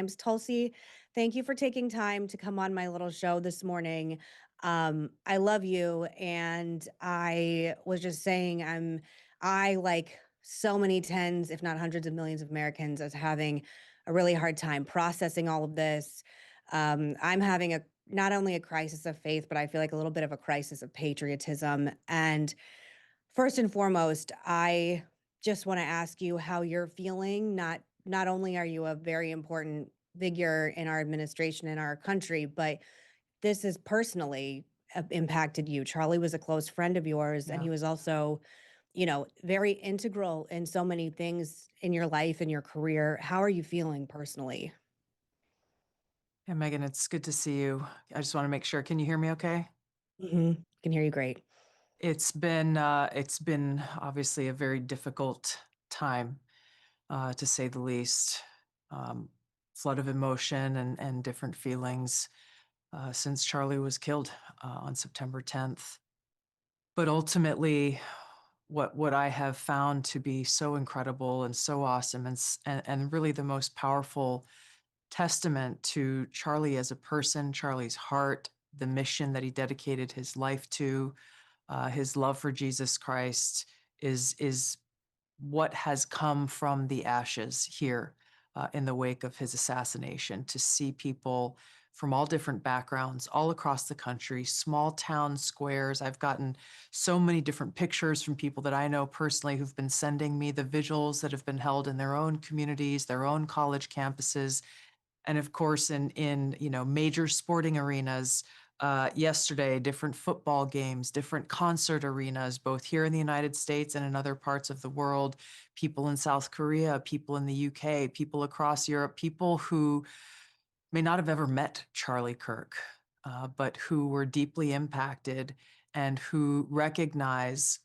Tulsi, thank you for taking time to come on my little show this morning. I love you, and I was just saying, I like so many tens, if not hundreds of millions of Americans, as having a really hard time processing all of this. I'm having a not only a crisis of faith, but I feel like a little bit of a crisis of patriotism. And first and foremost, I just want to ask you how you're feeling. Not only are you a very important figure in our administration in our country, but this has personally impacted you. Charlie was a close friend of yours, and Yeah. he was also, very integral in so many things in your life and your career. How are you feeling personally? Yeah, Megan, it's good to see you. I just want to make sure. Can you hear me okay? Can hear you great. It's been obviously a very difficult time, to say the least. Um, Flood of emotion and different feelings since Charlie was killed on September 10th. But ultimately, what I have found to be so incredible and so awesome and really the most powerful testament to Charlie as a person, Charlie's heart, the mission that he dedicated his life to, his love for Jesus Christ is what has come from the ashes here in the wake of his assassination. To see people from all different backgrounds, all across the country, small town squares. I've gotten so many different pictures from people that I know personally who've been sending me the vigils that have been held in their own communities, their own college campuses, and of course in major sporting arenas. Yesterday, different football games, different concert arenas, both here in the United States and in other parts of the world. People in South Korea, people in the UK, people across Europe, people who may not have ever met Charlie Kirk, but who were deeply impacted and who recognize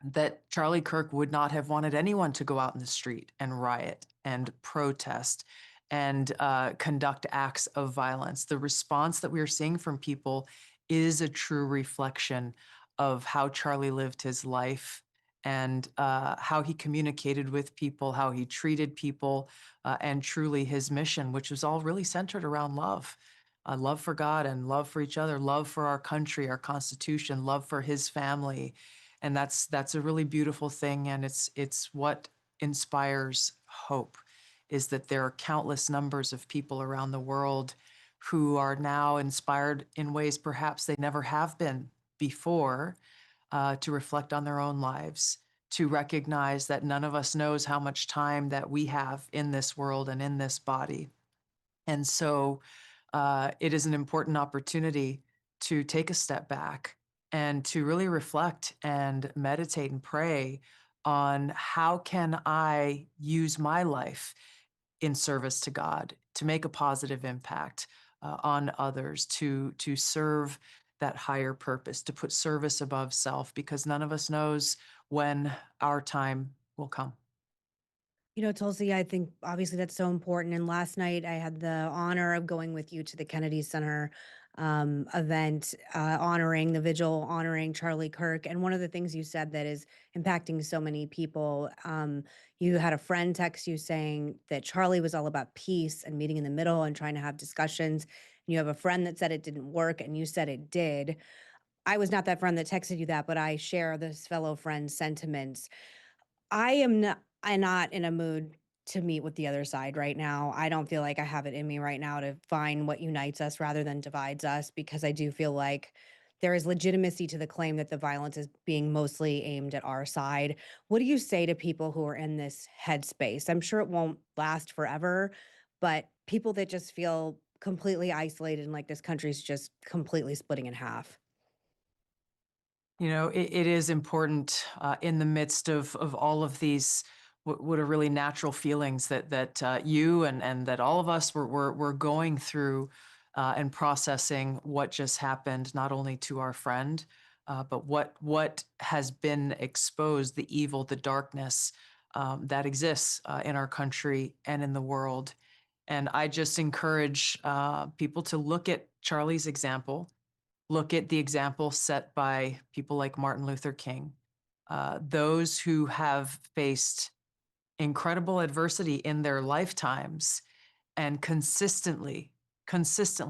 that Charlie Kirk would not have wanted anyone to go out in the street and riot and protest and conduct acts of violence. The response that we are seeing from people is a true reflection of how Charlie lived his life and how he communicated with people, how he treated people, and truly his mission, which was all really centered around love. Love for God and love for each other, love for our country, our Constitution, love for his family, and that's a really beautiful thing, and it's what inspires hope, is that there are countless numbers of people around the world who are now inspired in ways perhaps they never have been before, to reflect on their own lives, to recognize that none of us knows how much time that we have in this world and in this body. And so it is an important opportunity to take a step back and to really reflect and meditate and pray on how can I use my life in service to God to make a positive impact on others, to serve that higher purpose, to put service above self, because none of us knows when our time will come. Tulsi, I think obviously that's so important. And last night I had the honor of going with you to the Kennedy Center event, honoring the vigil, honoring Charlie Kirk. And one of the things you said that is impacting so many people, you had a friend text you saying that Charlie was all about peace and meeting in the middle and trying to have discussions. And you have a friend that said it didn't work, and you said it did. I was not that friend that texted you that, but I share this fellow friend's sentiments. I'm not in a mood to meet with the other side right now. I don't feel like I have it in me right now to find what unites us rather than divides us, because I do feel like there is legitimacy to the claim that the violence is being mostly aimed at our side. What do you say to people who are in this headspace? I'm sure it won't last forever, but people that just feel completely isolated and like this country's just completely splitting in half. It is important in the midst of all of these what are really natural feelings that you and that all of us were going through and processing what just happened, not only to our friend, but what has been exposed, the evil, the darkness that exists in our country and in the world. And I just encourage people to look at Charlie's example. Look at the example set by people like Martin Luther King, those who have faced incredible adversity in their lifetimes and consistently,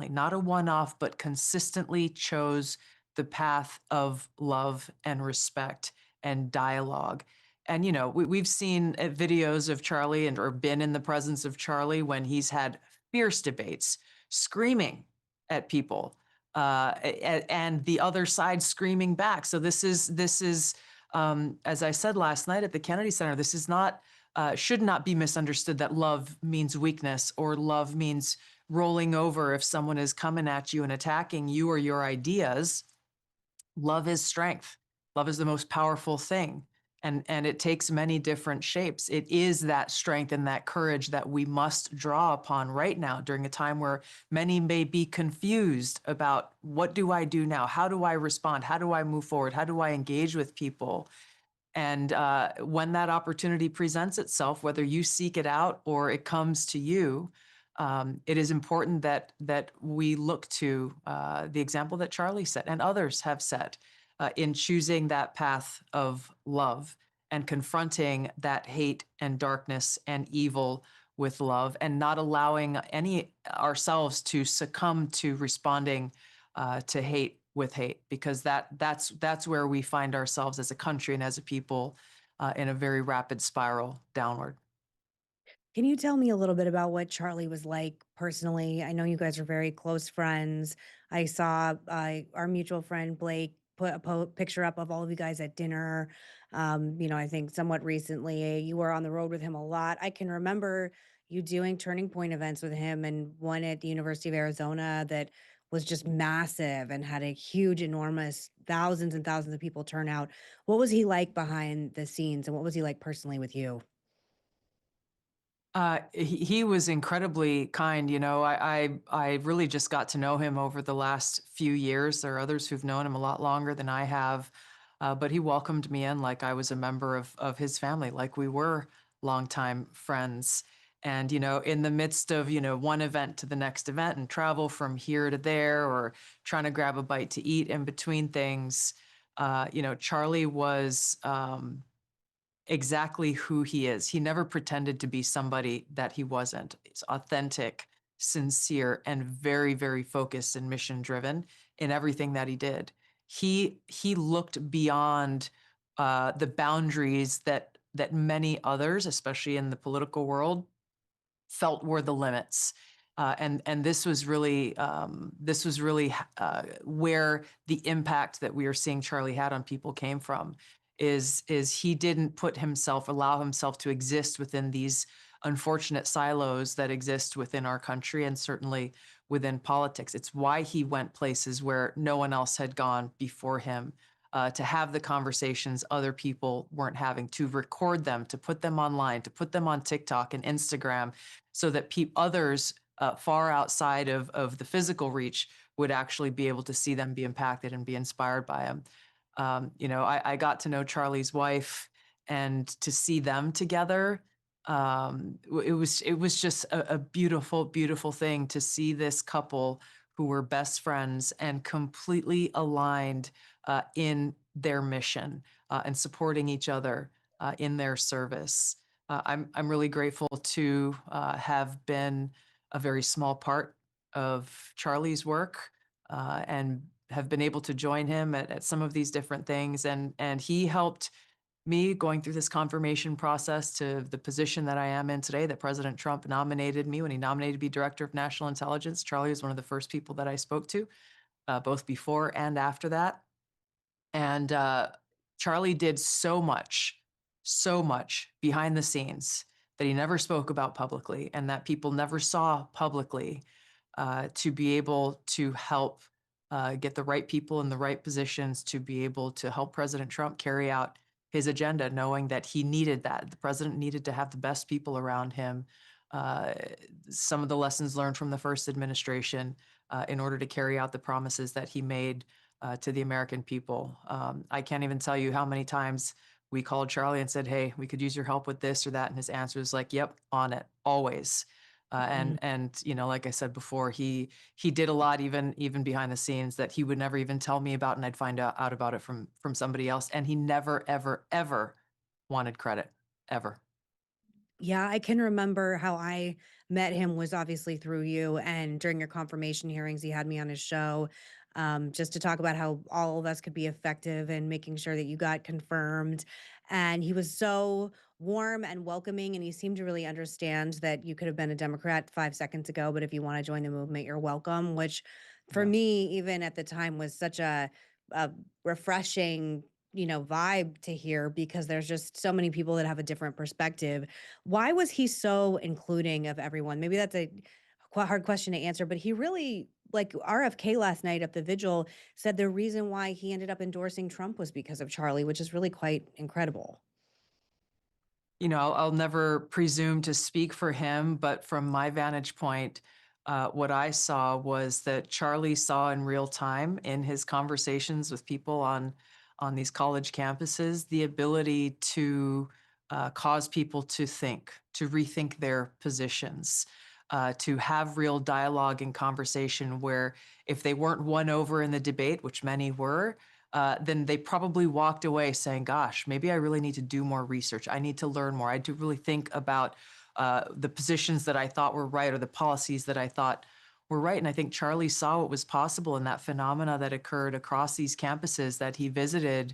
not a one-off, but consistently chose the path of love and respect and dialogue. And, we've seen videos of Charlie or been in the presence of Charlie when he's had fierce debates, screaming at people, and the other side screaming back. So this is, as I said last night at the Kennedy Center, this is not should not be misunderstood that love means weakness or love means rolling over if someone is coming at you and attacking you or your ideas. Love is strength. Love is the most powerful thing. And it takes many different shapes. It is that strength and that courage that we must draw upon right now during a time where many may be confused about, what do I do now? How do I respond? How do I move forward? How do I engage with people? And when that opportunity presents itself, whether you seek it out or it comes to you, it is important that we look to the example that Charlie set and others have set in choosing that path of love and confronting that hate and darkness and evil with love, and not allowing any ourselves to succumb to responding to hate with hate, because that's where we find ourselves as a country and as a people in a very rapid spiral downward. Can you tell me a little bit about what Charlie was like personally? I know you guys are very close friends. I saw our mutual friend Blake put a picture up of all of you guys at dinner. I think somewhat recently you were on the road with him a lot. I can remember you doing turning point events with him, and one at the University of Arizona that was just massive and had a huge, enormous thousands and thousands of people turn out. What was he like behind the scenes, and what was he like personally with you? He was incredibly kind. I really just got to know him over the last few years. There are others who've known him a lot longer than I have, but he welcomed me in like I was a member of his family, like we were longtime friends. And in the midst of one event to the next event and travel from here to there, or trying to grab a bite to eat in between things, Charlie was. Exactly who he is. He never pretended to be somebody that he wasn't. It's authentic, sincere, and very, very focused and mission driven in everything that he did. He looked beyond the boundaries that many others, especially in the political world, felt were the limits. And this was really where the impact that we are seeing Charlie had on people came from. Is he didn't allow himself to exist within these unfortunate silos that exist within our country and certainly within politics. It's why he went places where no one else had gone before him, to have the conversations other people weren't having, to record them, to put them online, to put them on TikTok and Instagram, so that others far outside of the physical reach would actually be able to see them, be impacted, and be inspired by him. I got to know Charlie's wife, and to see them together, it was just a beautiful, beautiful thing to see this couple who were best friends and completely aligned in their mission, and supporting each other in their service. I'm really grateful to have been a very small part of Charlie's work, and have been able to join him at some of these different things. And he helped me going through this confirmation process to the position that I am in today, that President Trump nominated me when he nominated me Director of National Intelligence. Charlie was one of the first people that I spoke to, both before and after that. And Charlie did so much behind the scenes that he never spoke about publicly and that people never saw publicly, to be able to help get the right people in the right positions to be able to help President Trump carry out his agenda, knowing that he needed that. The president needed to have the best people around him. Uh, some of the lessons learned from the first administration, in order to carry out the promises that he made to the American people. I can't even tell you how many times we called Charlie and said, "Hey, we could use your help with this or that," and his answer was like, "Yep, on it, always." And like I said before, he did a lot, even behind the scenes, that he would never even tell me about, and I'd find out about it from somebody else. And he never, ever, ever wanted credit, ever. Yeah, I can remember how I met him was obviously through you, and during your confirmation hearings, he had me on his show, just to talk about how all of us could be effective in making sure that you got confirmed. And he was so warm and welcoming, and he seemed to really understand that you could have been a Democrat 5 seconds ago, but if you want to join the movement, you're welcome. Which, for Yeah. me, even at the time, was such a refreshing, vibe to hear, because there's just so many people that have a different perspective. Why was he so including of everyone? Maybe that's a hard question to answer, but he really, like RFK last night at the vigil, said the reason why he ended up endorsing Trump was because of Charlie, which is really quite incredible. I'll never presume to speak for him, but from my vantage point, what I saw was that Charlie saw in real time in his conversations with people on these college campuses the ability to cause people to think, to rethink their positions, to have real dialogue and conversation where if they weren't won over in the debate, which many were, then they probably walked away saying, gosh, maybe I really need to do more research. I need to learn more. I had to really think about the positions that I thought were right or the policies that I thought were right. And I think Charlie saw what was possible in that phenomena that occurred across these campuses that he visited,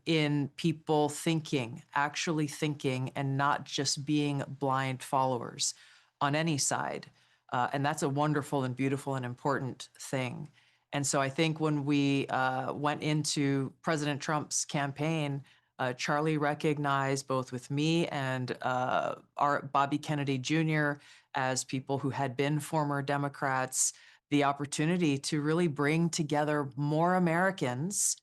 in people thinking, actually thinking, and not just being blind followers on any side. And that's a wonderful and beautiful and important thing. And so I think when we went into President Trump's campaign, Charlie recognized both with me and our Bobby Kennedy Jr. as people who had been former Democrats, the opportunity to really bring together more Americans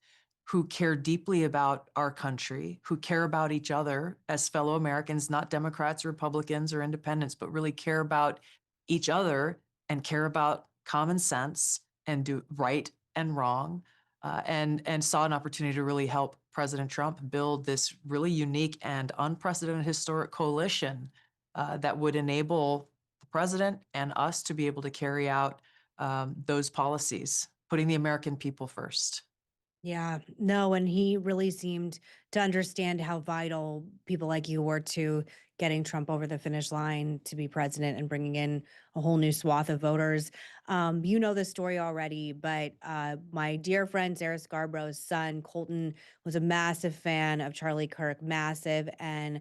who care deeply about our country, who care about each other as fellow Americans, not Democrats, Republicans, or independents, but really care about each other and care about common sense and do right and wrong, and saw an opportunity to really help President Trump build this really unique and unprecedented historic coalition that would enable the president and us to be able to carry out those policies, putting the American people first. Yeah, no, and he really seemed to understand how vital people like you were to getting Trump over the finish line to be president and bringing in a whole new swath of voters. You know this story already, but my dear friend Sarah Scarborough's son, Colton, was a massive fan of Charlie Kirk, massive. And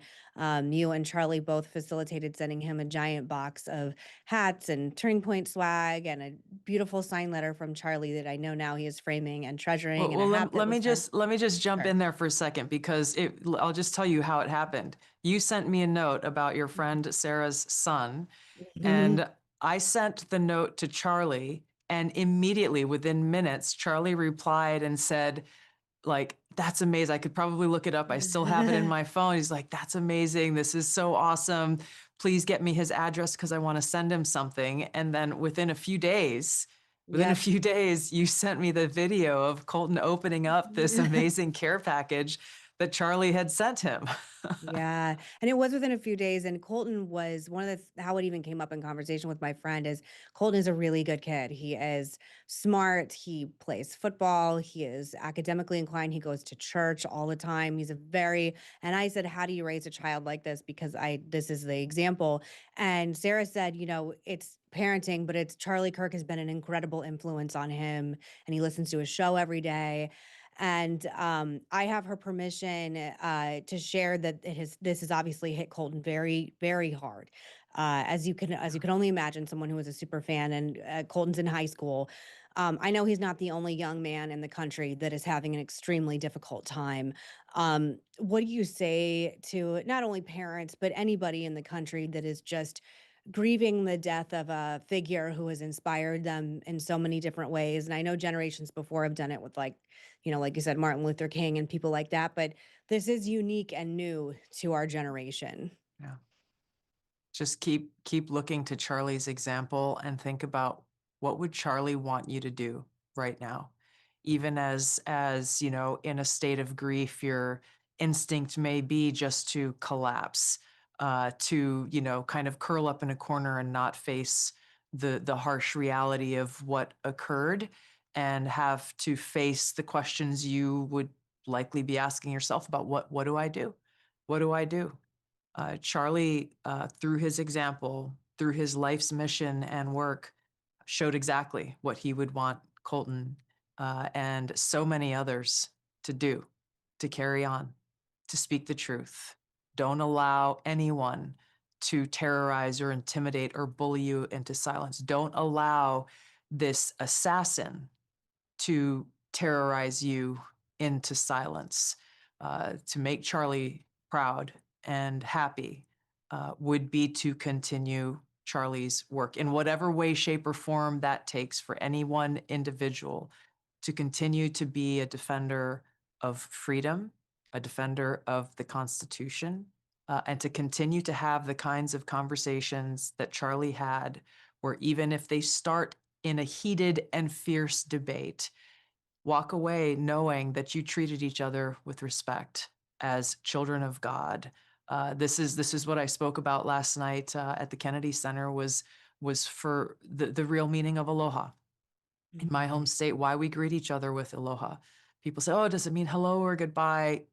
you and Charlie both facilitated sending him a giant box of hats and Turning Point swag and a beautiful sign letter from Charlie that I know now he is framing and treasuring, Well, and a well, hat that let was me sent. just jump Sure. in there for a second because I'll just tell you how it happened. You sent me a note about your friend Sarah's son, Mhm. and I sent the note to Charlie, and immediately within minutes, Charlie replied and said, like, that's amazing. I could probably look it up. I still have it in my phone. He's like, that's amazing. This is so awesome. Please get me his address because I want to send him something. And then within a Yep. few days, you sent me the video of Colton opening up this amazing care package that Charlie had sent him. Yeah, and it was within a few days, and Colton was one of the how it even came up in conversation with my friend is Colton is a really good kid. He is smart, he plays football, he is academically inclined, he goes to church all the time. He's a very and I said, "How do you raise a child like this?" Because I this is the example. And Sarah said, "It's parenting, but it's Charlie Kirk has been an incredible influence on him, and he listens to his show every day." And I have her permission to share that this has obviously hit Colton very, very hard. As you can only imagine, someone who is a super fan, and Colton's in high school. I know he's not the only young man in the country that is having an extremely difficult time. What do you say to not only parents, but anybody in the country that is just grieving the death of a figure who has inspired them in so many different ways? And I know generations before have done it with, like you said, Martin Luther King and people like that, but this is unique and new to our generation. Yeah. Just keep looking to Charlie's example and think about what would Charlie want you to do right now? Even as, in a state of grief, your instinct may be just to collapse, to, kind of curl up in a corner and not face the harsh reality of what occurred and have to face the questions you would likely be asking yourself about what do I do? What do I do? Charlie, through his example, through his life's mission and work, showed exactly what he would want Colton and so many others to do, to carry on, to speak the truth. Don't allow anyone to terrorize or intimidate or bully you into silence. Don't allow this assassin to terrorize you into silence. To make Charlie proud and happy would be to continue Charlie's work in whatever way, shape, or form that takes for any one individual to continue to be a defender of freedom, a defender of the Constitution, and to continue to have the kinds of conversations that Charlie had, where even if they start in a heated and fierce debate, walk away knowing that you treated each other with respect as children of God. This is what I spoke about last night at the Kennedy Center was for the real meaning of aloha. In my home Mhm. state, why we greet each other with aloha. People say, "Oh, does it mean hello or goodbye?"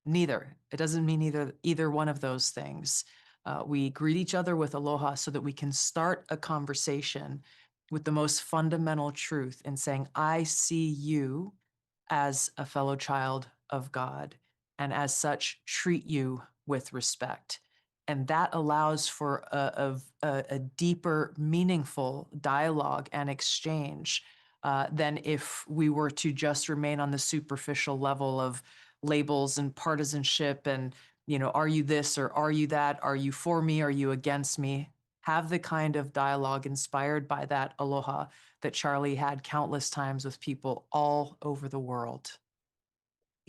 Neither. It doesn't mean either one of those things. We greet each other with aloha so that we can start a conversation with the most fundamental truth in saying, I see you as a fellow child of God, and as such, treat you with respect. And that allows for a deeper, meaningful dialogue and exchange than if we were to just remain on the superficial level of labels and partisanship and, are you this or are you that? Are you for me? Are you against me? Have the kind of dialogue inspired by that aloha that Charlie had countless times with people all over the world.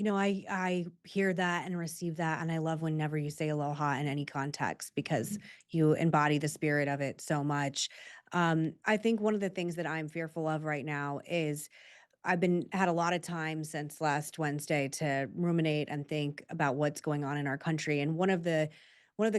I hear that and receive that, and I love whenever you say aloha in any context because you embody the spirit of it so much. I think one of the things that I'm fearful of right now is I've been had a lot of time since last Wednesday to ruminate and think about what's going on in our country. And one of the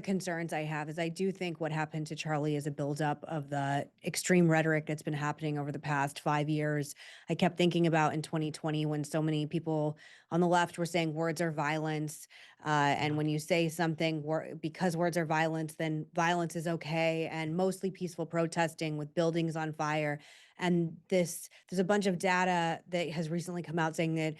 concerns I have is I do think what happened to Charlie is a buildup of the extreme rhetoric that's been happening over the past 5 years. I kept thinking about in 2020 when so many people on the left were saying words are violence. And Yeah. when you say something because words are violence, then violence is okay. And mostly peaceful protesting with buildings on fire. And there's a bunch of data that has recently come out saying that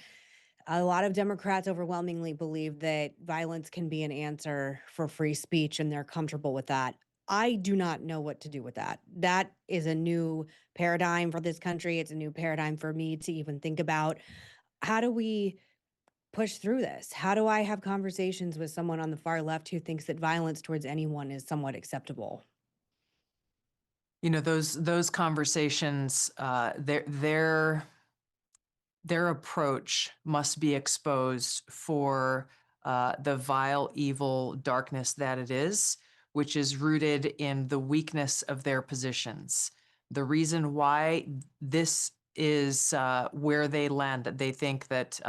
a lot of Democrats overwhelmingly believe that violence can be an answer for free speech, and they're comfortable with that. I do not know what to do with that. That is a new paradigm for this country. It's a new paradigm for me to even think about. How do we push through this? How do I have conversations with someone on the far left who thinks that violence towards anyone is somewhat acceptable? Those conversations, their approach must be exposed for the vile, evil darkness that it is, which is rooted in the weakness of their positions. The reason why this is where they land, that they think that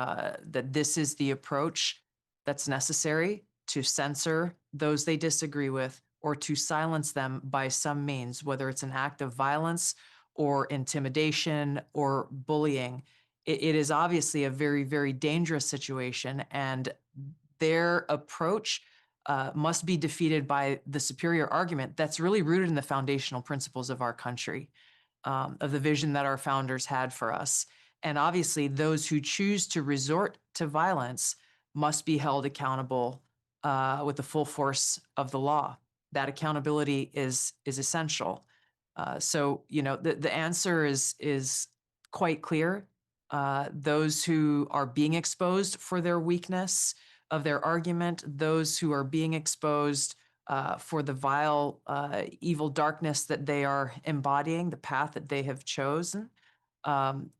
this is the approach that's necessary to censor those they disagree with or to silence them by some means, whether it's an act of violence or intimidation or bullying. It is obviously a very, very dangerous situation, and their approach must be defeated by the superior argument that's really rooted in the foundational principles of our country, of the vision that our founders had for us. And obviously, those who choose to resort to violence must be held accountable with the full force of the law. That accountability is essential. The answer is quite clear. Those who are being exposed for their weakness of their argument, those who are being exposed for the vile, evil darkness that they are embodying, the path that they have chosen,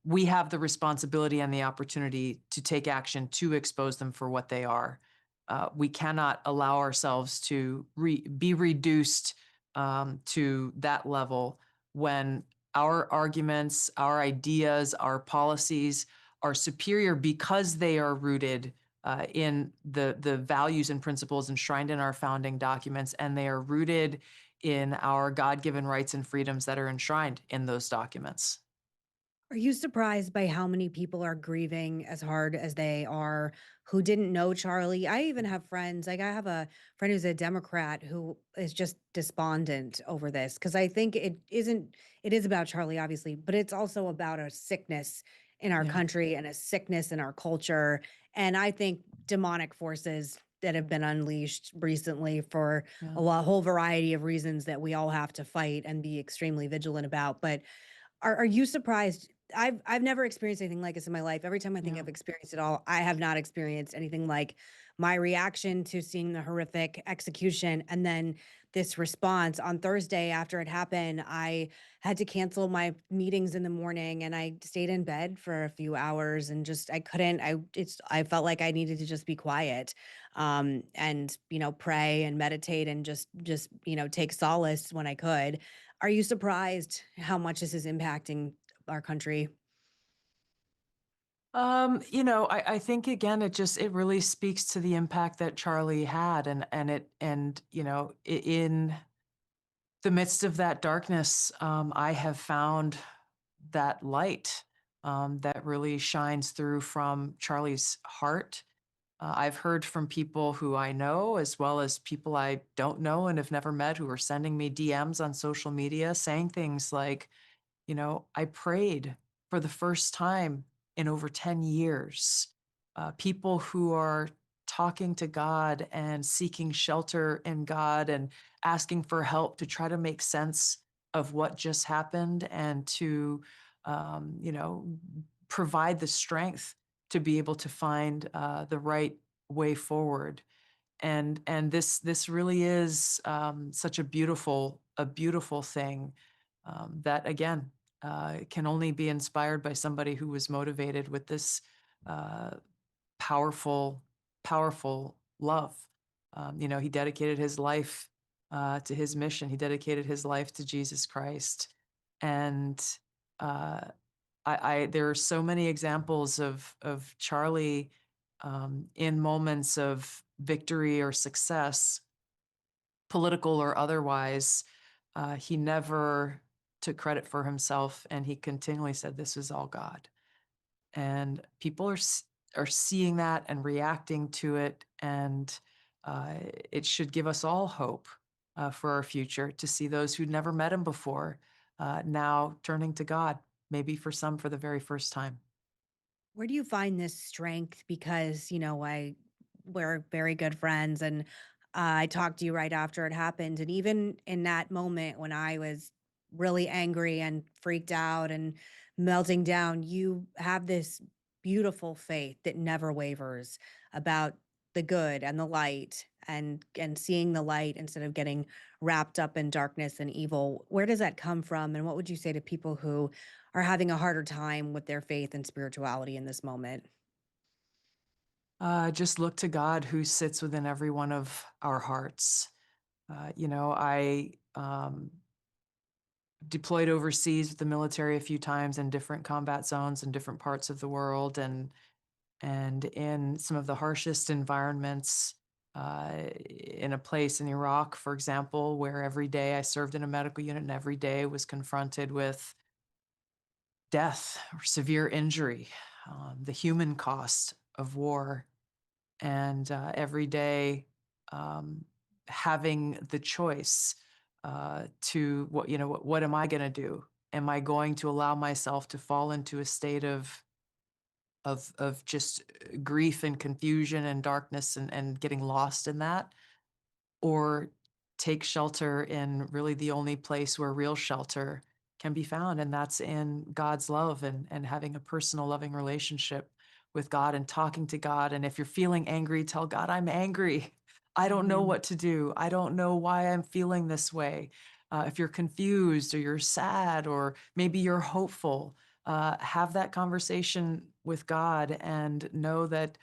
we have the responsibility and the opportunity to take action to expose them for what they are. We cannot allow ourselves to be reduced to that level when our arguments, our ideas, our policies are superior because they are rooted in the values and principles enshrined in our founding documents, and they are rooted in our God-given rights and freedoms that are enshrined in those documents. Are you surprised by how many people are grieving as hard as they are who didn't know Charlie? I even have friends, like I have a friend who's a Democrat who is just despondent over this because I think it is about Charlie, obviously, but it's also about a sickness in our Yeah, country and a sickness in our culture. And I think demonic forces that have been unleashed recently for yeah, whole variety of reasons that we all have to fight and be extremely vigilant about. But are you surprised? I've never experienced anything like this in my life. Every time I think yeah. I've experienced it all, I have not experienced anything like my reaction to seeing the horrific execution and then this response. On Thursday after it happened, I had to cancel my meetings in the morning and I stayed in bed for a few hours and just I couldn't I felt like I needed to just be quiet and pray and meditate and just take solace when I could. Are you surprised how much this is impacting our country? I think again, it really speaks to the impact that Charlie had, and in the midst of that darkness, I have found that light that really shines through from Charlie's heart. I've heard from people who I know, as well as people I don't know and have never met, who are sending me DMs on social media saying things like, I prayed for the first time in over 10 years. People who are talking to God and seeking shelter in God and asking for help to try to make sense of what just happened and to, um, you know, provide the strength to be able to find the right way forward. And this really is such a beautiful thing that again can only be inspired by somebody who was motivated with this uh, powerful powerful love. He dedicated his life to his mission. He dedicated his life to Jesus Christ. And uh, I there are so many examples of Charlie in moments of victory or success, political or otherwise. He never took credit for himself, and he continually said, "This is all God." And people are seeing that and reacting to it, and uh, it should give us all hope for our future to see those who'd never met him before now turning to God, maybe for some for the very first time. Where do you find this strength? Because, we're very good friends and I talked to you right after it happened. And even in that moment when I was really angry and freaked out and melting down, you have this beautiful faith that never wavers about the good and the light and seeing the light instead of getting wrapped up in darkness and evil. Where does that come from? And what would you say to people who are having a harder time with their faith and spirituality in this moment? Just look to God who sits within every one of our hearts. I deployed overseas with the military a few times in different combat zones in different parts of the world, and in some of the harshest environments. In a place in Iraq, for example, where every day I served in a medical unit and every day was confronted with death or severe injury, the human cost of war, and every day um, having the choice to what am I going to do? Am I going to allow myself to fall into a state of just grief and confusion and darkness and getting lost in that, or take shelter in really the only place where real shelter can be found, and that's in God's love and having a personal loving relationship with God and talking to God. And if you're feeling angry, tell God, I'm angry. I don't know Mhm. what to do. I don't know why I'm feeling this way. If you're confused or you're sad or maybe you're hopeful, have that conversation with God and know that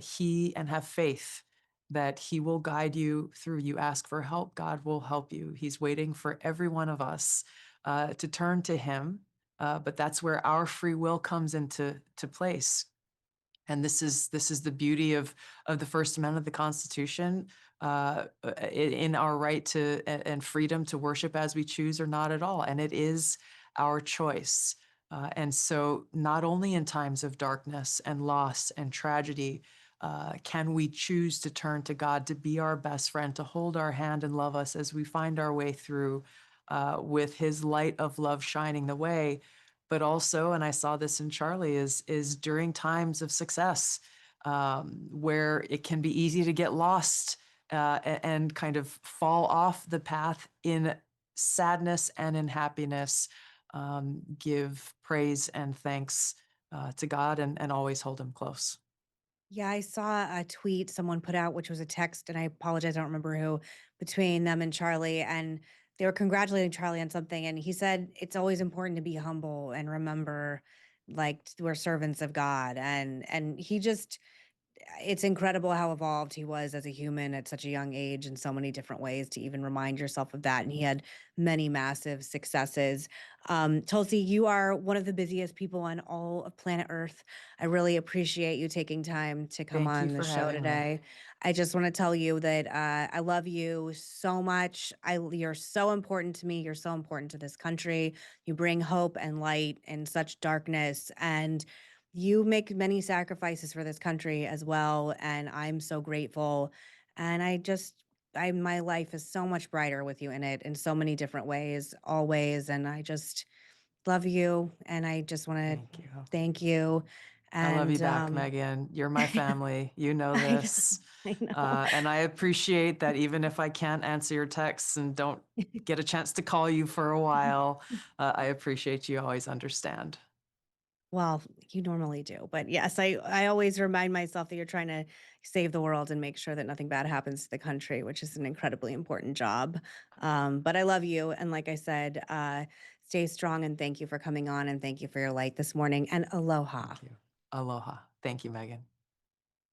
He and have faith that He will guide you through. You ask for help, God will help you. He's waiting for every one of us to turn to Him. But that's where our free will comes into place. And this is the beauty of the First Amendment of the Constitution, in our right to and freedom to worship as we choose or not at all. And it is our choice. And so, not only in times of darkness and loss and tragedy, can we choose to turn to God to be our best friend, to hold our hand and love us as we find our way through with His light of love shining the way. But also, and I saw this in Charlie, is during times of success where it can be easy to get lost and kind of fall off the path in sadness and in happiness. Give praise and thanks to God and always hold Him close. Yeah, I saw a tweet someone put out, which was a text, and I apologize, I don't remember who, between them and Charlie, and they were congratulating Charlie on something, and he said, "It's always important to be humble and remember, like, we're servants of God," and he just it's incredible how evolved he was as a human at such a young age in so many different ways to even remind yourself of that. And he had many massive successes. Tulsi, you are one of the busiest people on all of planet Earth. I really appreciate you taking time to come Thank you on the for show having me. today. I just want to tell you that I love you so much. You're so important to me. You're so important to this country. You bring hope and light in such darkness. And you make many sacrifices for this country as well, and I'm so grateful. And my life is so much brighter with you in it in so many different ways, always. And I just love you, and I just want Thank to you. thank you. I love you And back, Megan. You're my family. You know I this. know, I know. And I appreciate that even if I can't answer your texts and don't get a chance to call you for a while, I appreciate you always understand. Well, you normally do, but yes, I always remind myself that you're trying to save the world and make sure that nothing bad happens to the country, which is an incredibly important job. But I love you, and like I said, stay strong, and thank you for coming on, and thank you for your light this morning, and aloha. Thank you. Aloha. Thank you, Megan.